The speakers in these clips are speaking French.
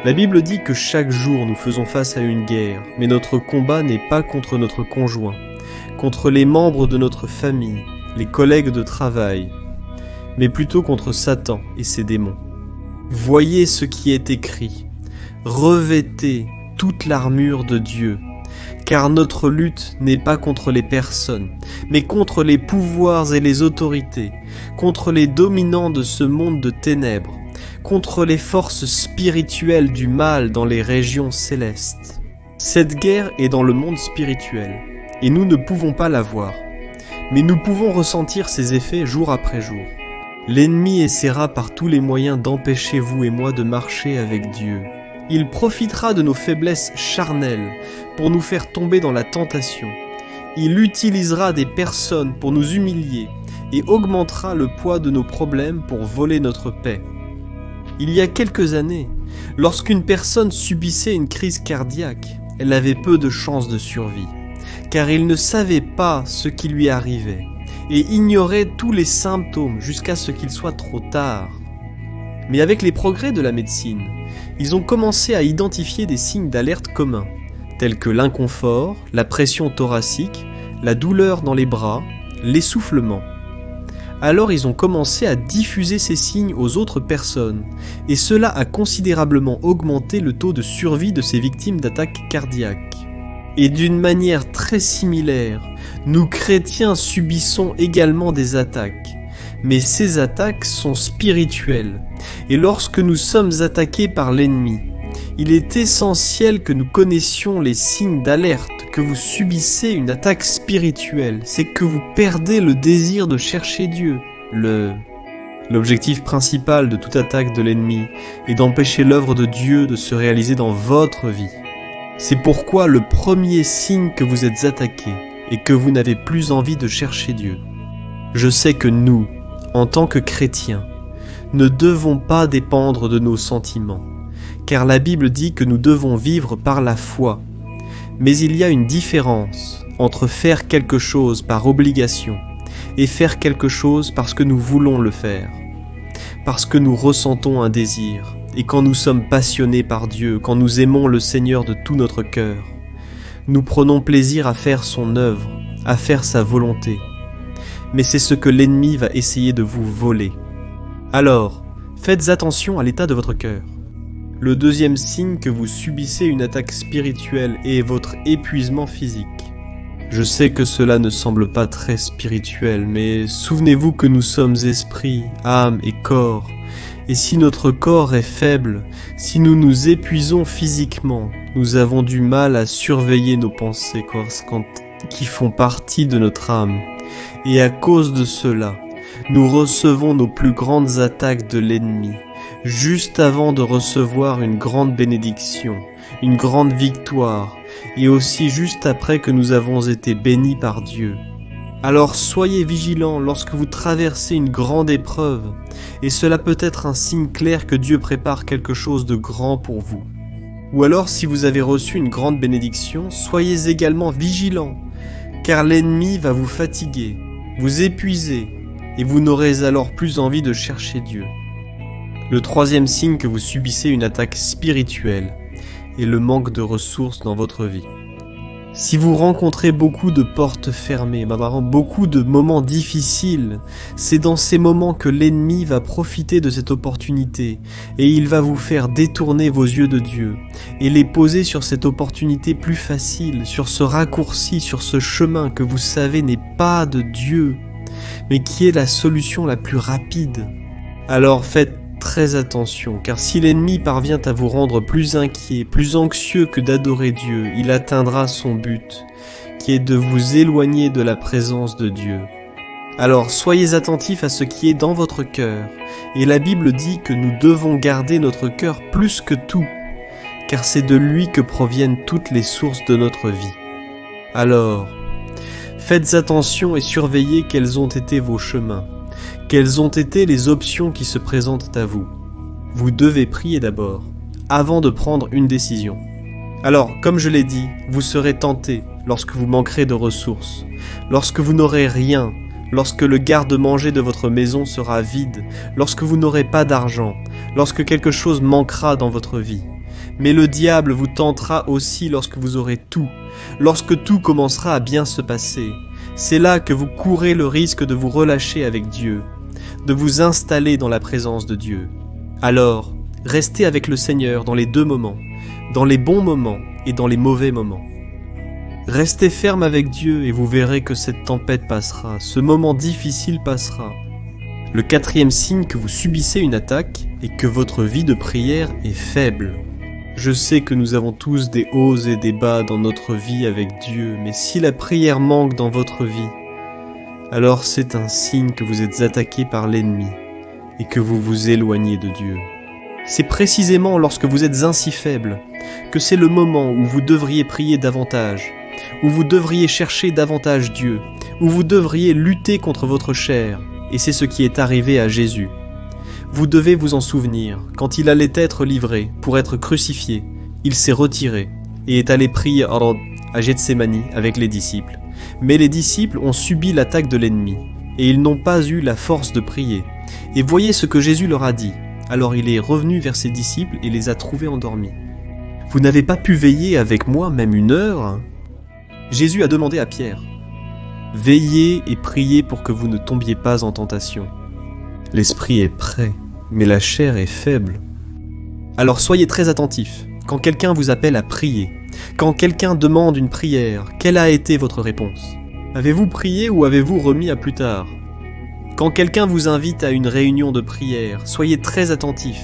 La Bible dit que chaque jour nous faisons face à une guerre, mais notre combat n'est pas contre notre conjoint, contre les membres de notre famille, les collègues de travail, mais plutôt contre Satan et ses démons. Voyez ce qui est écrit, revêtez toute l'armure de Dieu, car notre lutte n'est pas contre les personnes, mais contre les pouvoirs et les autorités, contre les dominants de ce monde de ténèbres, contre les forces spirituelles du mal dans les régions célestes. Cette guerre est dans le monde spirituel, et nous ne pouvons pas la voir, mais nous pouvons ressentir ses effets jour après jour. L'ennemi essaiera par tous les moyens d'empêcher vous et moi de marcher avec Dieu. Il profitera de nos faiblesses charnelles pour nous faire tomber dans la tentation. Il utilisera des personnes pour nous humilier et augmentera le poids de nos problèmes pour voler notre paix. Il y a quelques années, lorsqu'une personne subissait une crise cardiaque, elle avait peu de chances de survie, car il ne savait pas ce qui lui arrivait et ignorait tous les symptômes jusqu'à ce qu'il soit trop tard. Mais avec les progrès de la médecine, ils ont commencé à identifier des signes d'alerte communs, tels que l'inconfort, la pression thoracique, la douleur dans les bras, l'essoufflement. Alors ils ont commencé à diffuser ces signes aux autres personnes, et cela a considérablement augmenté le taux de survie de ces victimes d'attaques cardiaques. Et d'une manière très similaire, nous chrétiens subissons également des attaques. Mais ces attaques sont spirituelles, et lorsque nous sommes attaqués par l'ennemi, il est essentiel que nous connaissions les signes d'alerte que vous subissez une attaque spirituelle. C'est que vous perdez le désir de chercher Dieu. L'objectif principal de toute attaque de l'ennemi est d'empêcher l'œuvre de Dieu de se réaliser dans votre vie. C'est pourquoi le premier signe que vous êtes attaqué est que vous n'avez plus envie de chercher Dieu. Je sais que nous, en tant que chrétiens, ne devons pas dépendre de nos sentiments, car la Bible dit que nous devons vivre par la foi. Mais il y a une différence entre faire quelque chose par obligation et faire quelque chose parce que nous voulons le faire, parce que nous ressentons un désir, et quand nous sommes passionnés par Dieu, quand nous aimons le Seigneur de tout notre cœur, nous prenons plaisir à faire son œuvre, à faire sa volonté. Mais c'est ce que l'ennemi va essayer de vous voler. Alors, faites attention à l'état de votre cœur. Le deuxième signe que vous subissez une attaque spirituelle est votre épuisement physique. Je sais que cela ne semble pas très spirituel, mais souvenez-vous que nous sommes esprit, âme et corps. Et si notre corps est faible, si nous nous épuisons physiquement, nous avons du mal à surveiller nos pensées qui font partie de notre âme. Et à cause de cela, nous recevons nos plus grandes attaques de l'ennemi, juste avant de recevoir une grande bénédiction, une grande victoire, et aussi juste après que nous avons été bénis par Dieu. Alors soyez vigilants lorsque vous traversez une grande épreuve, et cela peut être un signe clair que Dieu prépare quelque chose de grand pour vous. Ou alors si vous avez reçu une grande bénédiction, soyez également vigilants, car l'ennemi va vous fatiguer, vous épuiser, et vous n'aurez alors plus envie de chercher Dieu. Le troisième signe que vous subissez une attaque spirituelle est le manque de ressources dans votre vie. Si vous rencontrez beaucoup de portes fermées, beaucoup de moments difficiles, c'est dans ces moments que l'ennemi va profiter de cette opportunité et il va vous faire détourner vos yeux de Dieu et les poser sur cette opportunité plus facile, sur ce raccourci, sur ce chemin que vous savez n'est pas de Dieu, mais qui est la solution la plus rapide. Alors faites très attention, car si l'ennemi parvient à vous rendre plus inquiet, plus anxieux que d'adorer Dieu, il atteindra son but, qui est de vous éloigner de la présence de Dieu. Alors soyez attentifs à ce qui est dans votre cœur, et la Bible dit que nous devons garder notre cœur plus que tout, car c'est de lui que proviennent toutes les sources de notre vie. Alors, faites attention et surveillez quels ont été vos chemins. Quelles ont été les options qui se présentent à vous? Vous devez prier d'abord, avant de prendre une décision. Alors, comme je l'ai dit, vous serez tenté lorsque vous manquerez de ressources, lorsque vous n'aurez rien, lorsque le garde-manger de votre maison sera vide, lorsque vous n'aurez pas d'argent, lorsque quelque chose manquera dans votre vie. Mais le diable vous tentera aussi lorsque vous aurez tout, lorsque tout commencera à bien se passer. C'est là que vous courez le risque de vous relâcher avec Dieu, de vous installer dans la présence de Dieu. Alors, restez avec le Seigneur dans les deux moments, dans les bons moments et dans les mauvais moments. Restez ferme avec Dieu et vous verrez que cette tempête passera, ce moment difficile passera. Le quatrième signe que vous subissez une attaque est que votre vie de prière est faible. Je sais que nous avons tous des hauts et des bas dans notre vie avec Dieu, mais si la prière manque dans votre vie, alors c'est un signe que vous êtes attaqué par l'ennemi et que vous vous éloignez de Dieu. C'est précisément lorsque vous êtes ainsi faible que c'est le moment où vous devriez prier davantage, où vous devriez chercher davantage Dieu, où vous devriez lutter contre votre chair, et c'est ce qui est arrivé à Jésus. Vous devez vous en souvenir, quand il allait être livré pour être crucifié, il s'est retiré et est allé prier à Gethsémani avec les disciples. Mais les disciples ont subi l'attaque de l'ennemi, et ils n'ont pas eu la force de prier. Et voyez ce que Jésus leur a dit. Alors il est revenu vers ses disciples et les a trouvés endormis. « Vous n'avez pas pu veiller avec moi même 1 heure ?» Jésus a demandé à Pierre, « Veillez et priez pour que vous ne tombiez pas en tentation. L'esprit est prêt, mais la chair est faible. » Alors soyez très attentifs. Quand quelqu'un vous appelle à prier, quand quelqu'un demande une prière, quelle a été votre réponse? Avez-vous prié ou avez-vous remis à plus tard? Quand quelqu'un vous invite à une réunion de prière, soyez très attentifs,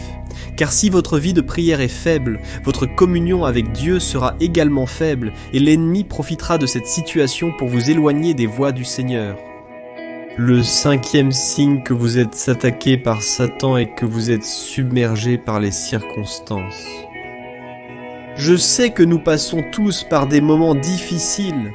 car si votre vie de prière est faible, votre communion avec Dieu sera également faible et l'ennemi profitera de cette situation pour vous éloigner des voies du Seigneur. Le 5e signe que vous êtes attaqué par Satan est que vous êtes submergé par les circonstances. Je sais que nous passons tous par des moments difficiles,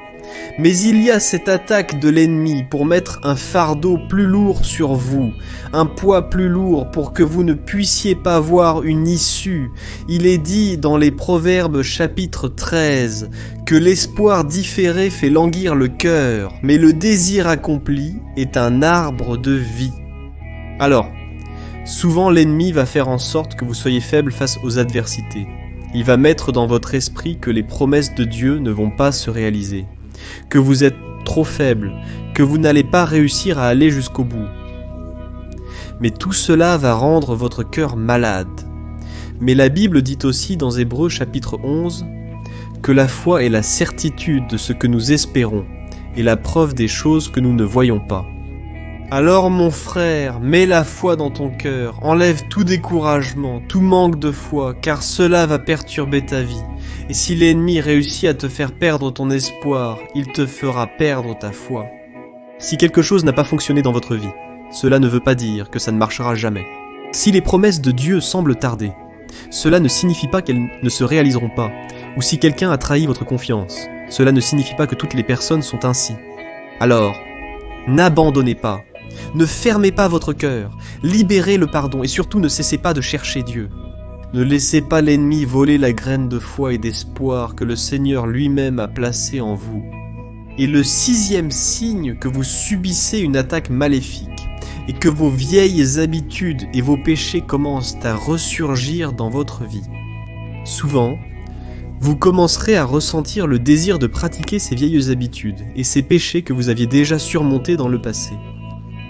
mais il y a cette attaque de l'ennemi pour mettre un fardeau plus lourd sur vous, un poids plus lourd pour que vous ne puissiez pas voir une issue. Il est dit dans les Proverbes chapitre 13 que l'espoir différé fait languir le cœur, mais le désir accompli est un arbre de vie. Alors, souvent l'ennemi va faire en sorte que vous soyez faible face aux adversités. Il va mettre dans votre esprit que les promesses de Dieu ne vont pas se réaliser, que vous êtes trop faible, que vous n'allez pas réussir à aller jusqu'au bout. Mais tout cela va rendre votre cœur malade. Mais la Bible dit aussi dans Hébreux chapitre 11 que la foi est la certitude de ce que nous espérons et la preuve des choses que nous ne voyons pas. Alors mon frère, mets la foi dans ton cœur, enlève tout découragement, tout manque de foi, car cela va perturber ta vie. Et si l'ennemi réussit à te faire perdre ton espoir, il te fera perdre ta foi. Si quelque chose n'a pas fonctionné dans votre vie, cela ne veut pas dire que ça ne marchera jamais. Si les promesses de Dieu semblent tarder, cela ne signifie pas qu'elles ne se réaliseront pas. Ou si quelqu'un a trahi votre confiance, cela ne signifie pas que toutes les personnes sont ainsi. Alors, n'abandonnez pas. Ne fermez pas votre cœur, libérez le pardon et surtout ne cessez pas de chercher Dieu. Ne laissez pas l'ennemi voler la graine de foi et d'espoir que le Seigneur lui-même a placée en vous. Et le 6e signe que vous subissez une attaque maléfique et que vos vieilles habitudes et vos péchés commencent à ressurgir dans votre vie. Souvent, vous commencerez à ressentir le désir de pratiquer ces vieilles habitudes et ces péchés que vous aviez déjà surmontés dans le passé.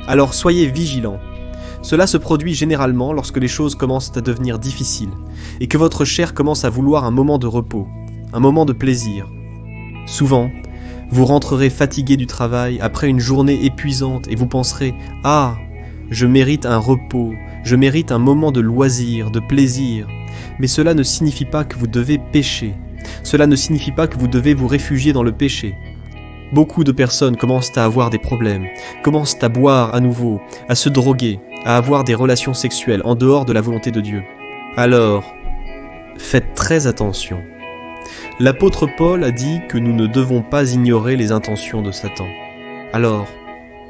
Alors soyez vigilants. Cela se produit généralement lorsque les choses commencent à devenir difficiles et que votre chair commence à vouloir un moment de repos, un moment de plaisir. Souvent, vous rentrerez fatigué du travail après une journée épuisante et vous penserez « Ah, je mérite un repos, je mérite un moment de loisir, de plaisir. » Mais cela ne signifie pas que vous devez pécher. Cela ne signifie pas que vous devez vous réfugier dans le péché. Beaucoup de personnes commencent à avoir des problèmes, commencent à boire à nouveau, à se droguer, à avoir des relations sexuelles en dehors de la volonté de Dieu. Alors, faites très attention. L'apôtre Paul a dit que nous ne devons pas ignorer les intentions de Satan. Alors,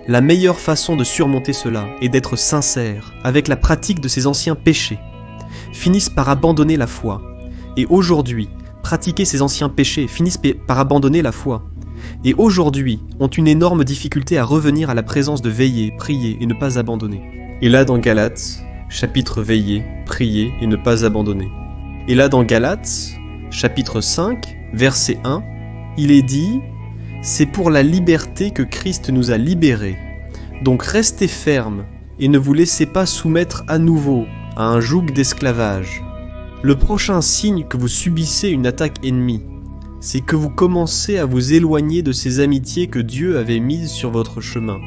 la meilleure façon de surmonter cela est d'être sincère avec la pratique de ces anciens péchés. Finissent par abandonner la foi. Et aujourd'hui, pratiquer ces anciens péchés finissent par abandonner la foi. Et aujourd'hui, ont une énorme difficulté à revenir à la présence de veiller, prier et ne pas abandonner. Et là dans Galates, chapitre veiller, prier et ne pas abandonner. Et là dans Galates, chapitre 5, verset 1, il est dit « C'est pour la liberté que Christ nous a libérés. Donc restez fermes et ne vous laissez pas soumettre à nouveau à un joug d'esclavage. » Le prochain signe que vous subissez une attaque ennemie, c'est que vous commencez à vous éloigner de ces amitiés que Dieu avait mises sur votre chemin.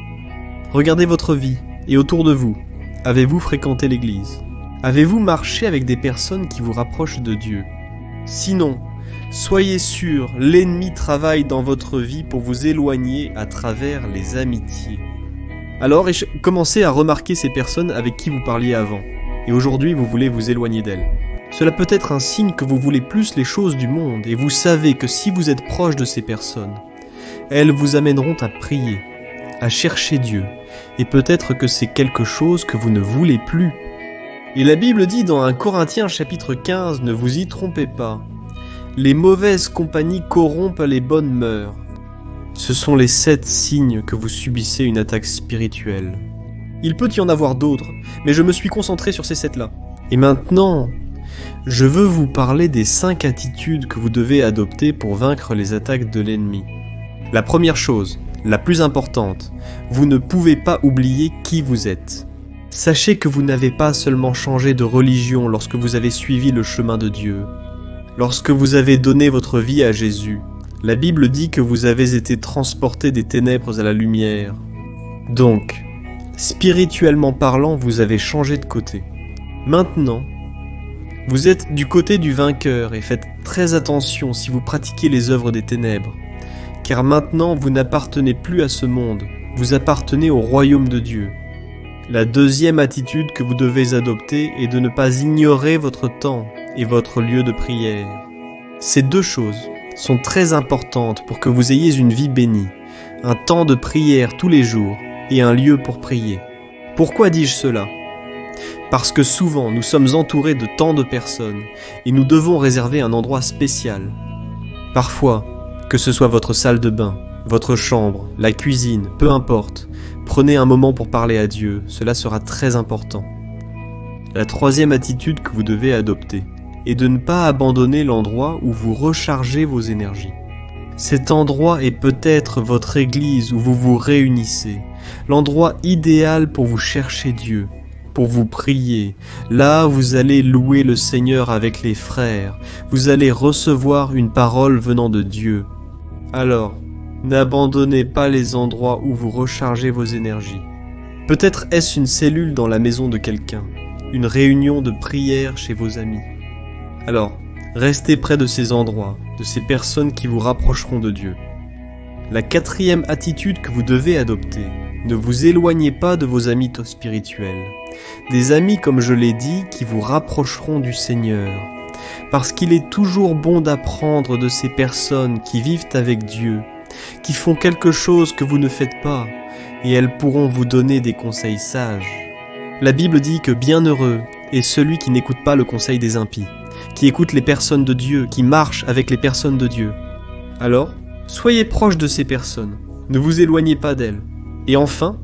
Regardez votre vie et autour de vous. Avez-vous fréquenté l'église? Avez-vous marché avec des personnes qui vous rapprochent de Dieu? Sinon, soyez sûr, l'ennemi travaille dans votre vie pour vous éloigner à travers les amitiés. Alors, commencez à remarquer ces personnes avec qui vous parliez avant, et aujourd'hui vous voulez vous éloigner d'elles. Cela peut être un signe que vous voulez plus les choses du monde, et vous savez que si vous êtes proche de ces personnes, elles vous amèneront à prier, à chercher Dieu, et peut-être que c'est quelque chose que vous ne voulez plus. Et la Bible dit dans 1 Corinthiens chapitre 15, ne vous y trompez pas, les mauvaises compagnies corrompent les bonnes mœurs. Ce sont les 7 signes que vous subissez une attaque spirituelle. Il peut y en avoir d'autres, mais je me suis concentré sur ces 7-là. Et maintenant, je veux vous parler des 5 attitudes que vous devez adopter pour vaincre les attaques de l'ennemi. La première chose, la plus importante, vous ne pouvez pas oublier qui vous êtes. Sachez que vous n'avez pas seulement changé de religion lorsque vous avez suivi le chemin de Dieu. Lorsque vous avez donné votre vie à Jésus, la Bible dit que vous avez été transporté des ténèbres à la lumière. Donc, spirituellement parlant, vous avez changé de côté. Maintenant, vous êtes du côté du vainqueur et faites très attention si vous pratiquez les œuvres des ténèbres, car maintenant vous n'appartenez plus à ce monde, vous appartenez au royaume de Dieu. La deuxième attitude que vous devez adopter est de ne pas ignorer votre temps et votre lieu de prière. Ces 2 choses sont très importantes pour que vous ayez une vie bénie, un temps de prière tous les jours et un lieu pour prier. Pourquoi dis-je cela ? Parce que souvent nous sommes entourés de tant de personnes et nous devons réserver un endroit spécial. Parfois, que ce soit votre salle de bain, votre chambre, la cuisine, peu importe, prenez un moment pour parler à Dieu, cela sera très important. La troisième attitude que vous devez adopter est de ne pas abandonner l'endroit où vous rechargez vos énergies. Cet endroit est peut-être votre église où vous vous réunissez, l'endroit idéal pour vous chercher Dieu, pour vous prier. Là, vous allez louer le Seigneur avec les frères. Vous allez recevoir une parole venant de Dieu. Alors, n'abandonnez pas les endroits où vous rechargez vos énergies. Peut-être est-ce une cellule dans la maison de quelqu'un, une réunion de prière chez vos amis. Alors, restez près de ces endroits, de ces personnes qui vous rapprocheront de Dieu. La 4e attitude que vous devez adopter, ne vous éloignez pas de vos amis spirituels. Des amis, comme je l'ai dit, qui vous rapprocheront du Seigneur. Parce qu'il est toujours bon d'apprendre de ces personnes qui vivent avec Dieu, qui font quelque chose que vous ne faites pas, et elles pourront vous donner des conseils sages. La Bible dit que bienheureux est celui qui n'écoute pas le conseil des impies, qui écoute les personnes de Dieu, qui marche avec les personnes de Dieu. Alors, soyez proche de ces personnes, ne vous éloignez pas d'elles. Et enfin,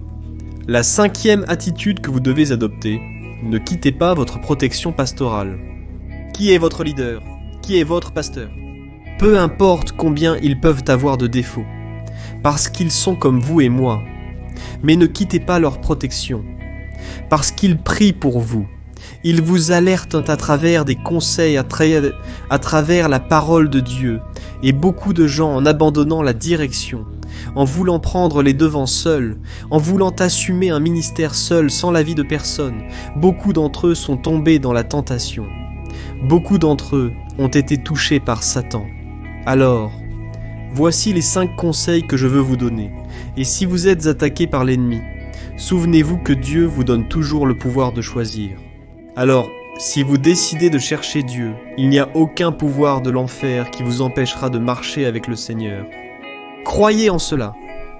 la 5e attitude que vous devez adopter, ne quittez pas votre protection pastorale. Qui est votre leader? Qui est votre pasteur? Peu importe combien ils peuvent avoir de défauts, parce qu'ils sont comme vous et moi. Mais ne quittez pas leur protection, parce qu'ils prient pour vous. Ils vous alertent à travers des conseils, à travers la parole de Dieu. Et beaucoup de gens, en abandonnant la direction, en voulant prendre les devants seuls, en voulant assumer un ministère seul, sans l'avis de personne, beaucoup d'entre eux sont tombés dans la tentation. Beaucoup d'entre eux ont été touchés par Satan. Alors, voici les 5 conseils que je veux vous donner. Et si vous êtes attaqué par l'ennemi, souvenez-vous que Dieu vous donne toujours le pouvoir de choisir. Alors, si vous décidez de chercher Dieu, il n'y a aucun pouvoir de l'enfer qui vous empêchera de marcher avec le Seigneur. Croyez en cela.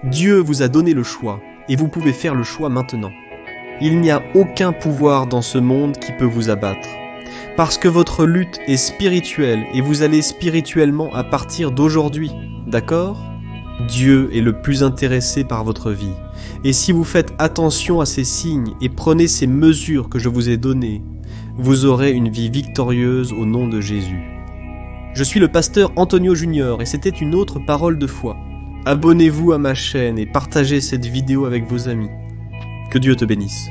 Dieu vous a donné le choix, et vous pouvez faire le choix maintenant. Il n'y a aucun pouvoir dans ce monde qui peut vous abattre. Parce que votre lutte est spirituelle, et vous allez spirituellement à partir d'aujourd'hui, d'accord ? Dieu est le plus intéressé par votre vie. Et si vous faites attention à ces signes et prenez ces mesures que je vous ai données, vous aurez une vie victorieuse au nom de Jésus. Je suis le pasteur Antonio Junior et c'était une autre parole de foi. Abonnez-vous à ma chaîne et partagez cette vidéo avec vos amis. Que Dieu te bénisse.